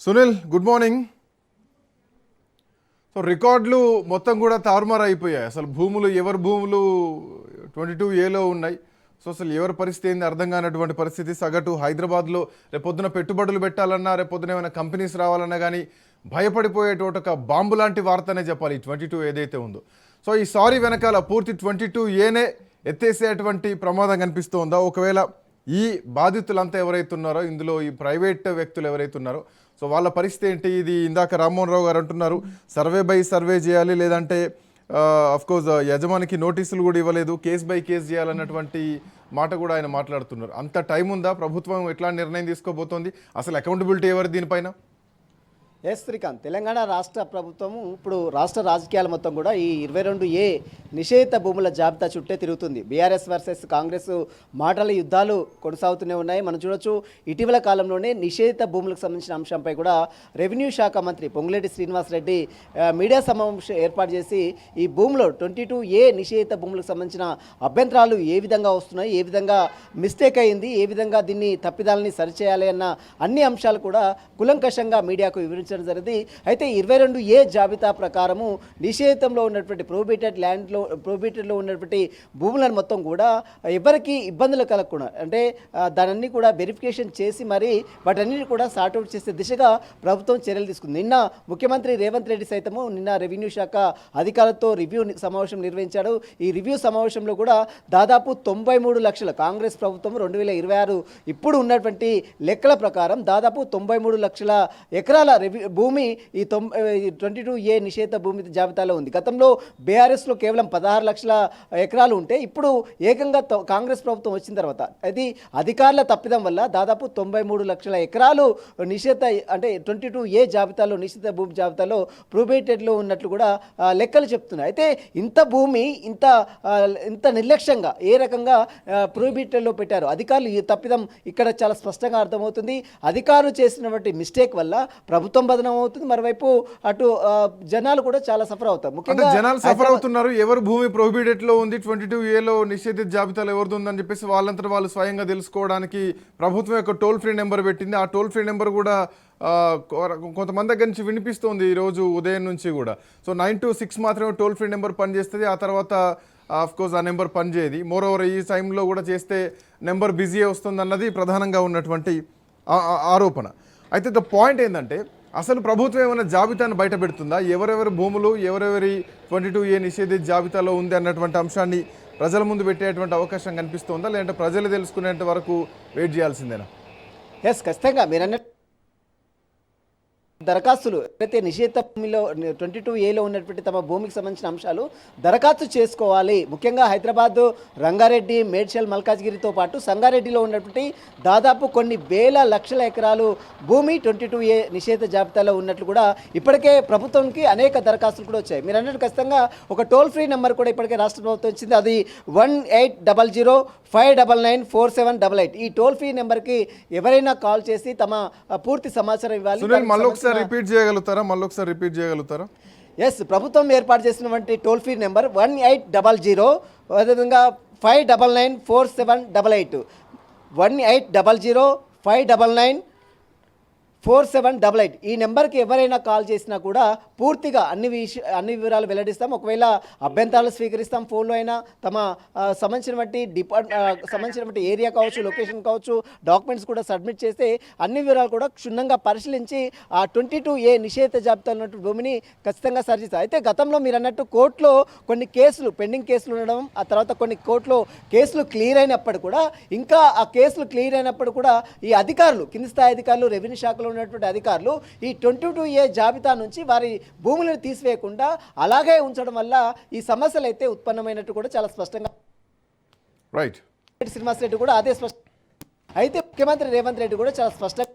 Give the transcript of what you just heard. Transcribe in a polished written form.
Sunil good morning. So రికార్డులు మొత్తం కూడా తారుమారు అయిపోయాయి. అసలు ఎవరి భూములు 22A ఉన్నాయి. సో అసలు ఎవరి పరిస్థితి ఏంది అర్థం కానటువంటి పరిస్థితి. సగటు హైదరాబాద్లో రేపొద్దున పెట్టుబడులు పెట్టాలన్నా, రేపొద్దున ఏమైనా కంపెనీస్ రావాలన్నా కానీ భయపడిపోయేటోటి ఒక బాంబు లాంటి వార్తనే చెప్పాలి ఈ 22 ఏదైతే ఉందో. సో ఈ సారీ వెనకాల పూర్తి 22Aనే ఎత్తేసేటువంటి ప్రమాదం కనిపిస్తోందా? ఒకవేళ ఈ బాధితులంతా ఎవరైతే ఉన్నారో, ఇందులో ఈ ప్రైవేట్ వ్యక్తులు ఎవరైతే ఉన్నారో, సో వాళ్ళ పరిస్థితి ఏంటి? ఇది ఇందాక రామ్మోహన్ రావు గారు అంటున్నారు సర్వే బై సర్వే చేయాలి, లేదంటే అఫ్కోర్స్ యజమానికి నోటీసులు కూడా ఇవ్వలేదు, కేస్ బై కేస్ చేయాలన్నటువంటి మాట కూడా ఆయన మాట్లాడుతున్నారు. అంత టైం ఉందా? ప్రభుత్వం ఎట్లా నిర్ణయం తీసుకోబోతోంది? అసలు అకౌంటబిలిటీ ఎవరు దీనిపైన? ఎస్ శ్రీకాంత్, తెలంగాణ రాష్ట్ర ప్రభుత్వము ఇప్పుడు రాష్ట్ర రాజకీయాలు మొత్తం కూడా ఈ 22A నిషేధిత భూముల జాబితా చుట్టే తిరుగుతుంది. బీఆర్ఎస్ వర్సెస్ కాంగ్రెస్ మాటల యుద్ధాలు కొనసాగుతూనే ఉన్నాయి. మనం చూడొచ్చు, ఇటీవల కాలంలోనే నిషేధిత భూములకు సంబంధించిన అంశంపై కూడా రెవెన్యూ శాఖ మంత్రి పొంగులేటి శ్రీనివాసరెడ్డి మీడియా సమావేశం ఏర్పాటు చేసి ఈ భూములో 22A నిషేధిత భూములకు సంబంధించిన అభ్యంతరాలు ఏ విధంగా వస్తున్నాయి, ఏ విధంగా మిస్టేక్ అయింది, ఏ విధంగా దీన్ని తప్పిదాలని సరిచేయాలి అన్న అన్ని అంశాలు కూడా కులంకషంగా మీడియాకు వివరించారు జరిగింది. అయితే 22A జాబితా ప్రకారము నిషేధంలో ఉన్నటువంటి ప్రొహిబిటెడ్లో ఉన్నటువంటి భూములను మొత్తం కూడా ఎవరికి ఇబ్బందులు కలగకుండా, అంటే దానన్నీ కూడా వెరిఫికేషన్ చేసి మరి వాటన్నిటి కూడా సార్ట్అవుట్ చేసే దిశగా ప్రభుత్వం చర్యలు తీసుకుంది. నిన్న ముఖ్యమంత్రి రేవంత్ రెడ్డి సైతము నిన్న రెవెన్యూ శాఖ అధికారులతో రివ్యూ సమావేశం నిర్వహించాడు. ఈ రివ్యూ సమావేశంలో కూడా దాదాపు 93 లక్షల కాంగ్రెస్ ప్రభుత్వం 2026 ఇప్పుడు ఉన్నటువంటి లెక్కల ప్రకారం దాదాపు 93 లక్షల ఎకరాల భూమి ఈ 22A నిషేధ భూమి జాబితాలో ఉంది. గతంలో బీఆర్ఎస్లో కేవలం 16 లక్షల ఎకరాలు ఉంటే ఇప్పుడు ఏకంగా కాంగ్రెస్ ప్రభుత్వం వచ్చిన తర్వాత అది అధికారుల తప్పిదం వల్ల దాదాపు 93 లక్షల ఎకరాలు నిషేధ, అంటే 22A జాబితాలో నిషేధ భూమి జాబితాలో ప్రొహిబిటెడ్లో ఉన్నట్లు కూడా లెక్కలు చెప్తున్నాయి. అయితే ఇంత భూమి ఇంత నిర్లక్ష్యంగా ఏ రకంగా ప్రొహిబిటెడ్లో పెట్టారు అధికారులు, ఈ తప్పిదం ఇక్కడ చాలా స్పష్టంగా అర్థమవుతుంది. అధికారులు చేసినటువంటి మిస్టేక్ వల్ల ప్రభుత్వం బదనం అవుతుంది, మరోవైపు అటు జనాలు కూడా చాలా సఫర్ అవుతారు. ముఖ్యంగా జనాలు సఫర్ అవుతున్నారు. ఎవరు భూమి ప్రొహిబిటెడ్ లో ఉంది, 22Aలో నిషేధిత జాబితాలో ఎవరిది ఉందని చెప్పేసి వాళ్ళంతా వాళ్ళు స్వయంగా తెలుసుకోవడానికి ప్రభుత్వం యొక్క టోల్ ఫ్రీ నెంబర్ పెట్టింది. ఆ టోల్ ఫ్రీ నెంబర్ కూడా కొంతమంది దగ్గర నుంచి వినిపిస్తుంది ఈరోజు ఉదయం నుంచి కూడా. సో 926 మాత్రమే టోల్ ఫ్రీ నెంబర్ పనిచేస్తుంది. ఆ తర్వాత ఆఫ్కోర్స్ ఆ నెంబర్ పనిచేయదు. మోర్ ఓవర్ ఈ టైంలో కూడా చేస్తే నెంబర్ బిజీ వస్తుంది అన్నది ప్రధానంగా ఉన్నటువంటి ఆరోపణ. అయితే ద పాయింట్ ఏంటంటే, అసలు ప్రభుత్వం ఏమైనా జాబితాను బయట పెడుతుందా? ఎవరెవరి భూములు ఎవరెవరి 22A నిషేధిత జాబితాలో ఉంది అన్నటువంటి అంశాన్ని ప్రజల ముందు పెట్టేటువంటి అవకాశం కనిపిస్తుందా, లేదంటే ప్రజలు తెలుసుకునేంత వరకు వెయిట్ చేయాల్సిందేనా? ఎస్, ఖచ్చితంగా మీరు అన్నట్టు దరఖాస్తులు అయితే నిషేధ భూమిలో 22Aలో ఉన్నటువంటి తమ భూమికి సంబంధించిన అంశాలు దరఖాస్తు చేసుకోవాలి. ముఖ్యంగా హైదరాబాద్, రంగారెడ్డి, మేడ్చల్, మల్కాజ్గిరితో పాటు సంగారెడ్డిలో ఉన్నటువంటి దాదాపు కొన్ని వేల లక్షల ఎకరాలు భూమి 22A నిషేధ జాబితాలో ఉన్నట్లు కూడా ఇప్పటికే ప్రభుత్వానికి అనేక దరఖాస్తులు కూడా వచ్చాయి. మీరు అన్నట్టు ఖచ్చితంగా ఒక టోల్ ఫ్రీ నెంబర్ కూడా ఇప్పటికే రాష్ట్ర ప్రభుత్వం వచ్చింది. అది 1800-599-4788. ఈ టోల్ ఫ్రీ నెంబర్కి ఎవరైనా కాల్ చేసి తమ పూర్తి సమాచారం ఇవ్వాలి. రిపీట్ చేయగలుగుతారా? ఎస్, ప్రభుత్వం ఏర్పాటు చేసినటువంటి టోల్ ఫ్రీ నెంబర్ 1800, అదేవిధంగా 599-4788, 1800-599-4788. ఈ నెంబర్కి ఎవరైనా కాల్ చేసినా కూడా పూర్తిగా అన్ని వివరాలు వెల్లడిస్తాం. ఒకవేళ అభ్యంతరాలు స్వీకరిస్తాం. ఫోన్లో అయినా తమ సంబంధించినటువంటి ఏరియా కావచ్చు, లొకేషన్ కావచ్చు, డాక్యుమెంట్స్ కూడా సబ్మిట్ చేస్తే అన్ని వివరాలు కూడా క్షుణ్ణంగా పరిశీలించి ఆ 22A నిషేధ జాబితాలో ఉన్నటువంటి భూమిని ఖచ్చితంగా సరిచేస్తారు. అయితే గతంలో మీరు అన్నట్టు కోర్టులో కొన్ని కేసులు పెండింగ్ కేసులు ఉండడం, ఆ తర్వాత కొన్ని కోర్టులో కేసులు క్లియర్ అయినప్పుడు కూడా ఈ అధికారులు, కింది స్థాయి అధికారులు, రెవెన్యూ శాఖలో ఉన్నటువంటి అధికారులు ఈ 22A జాబితా నుంచి వారి భూములను తీసివేయకుండా అలాగే ఉంచడం వల్ల ఈ సమస్యలు అయితే ఉత్పన్నమైనట్టు కూడా చాలా స్పష్టంగా శ్రీనివాసరెడ్డి కూడా అదే స్పష్టం. అయితే ముఖ్యమంత్రి రేవంత్ రెడ్డి కూడా చాలా స్పష్టంగా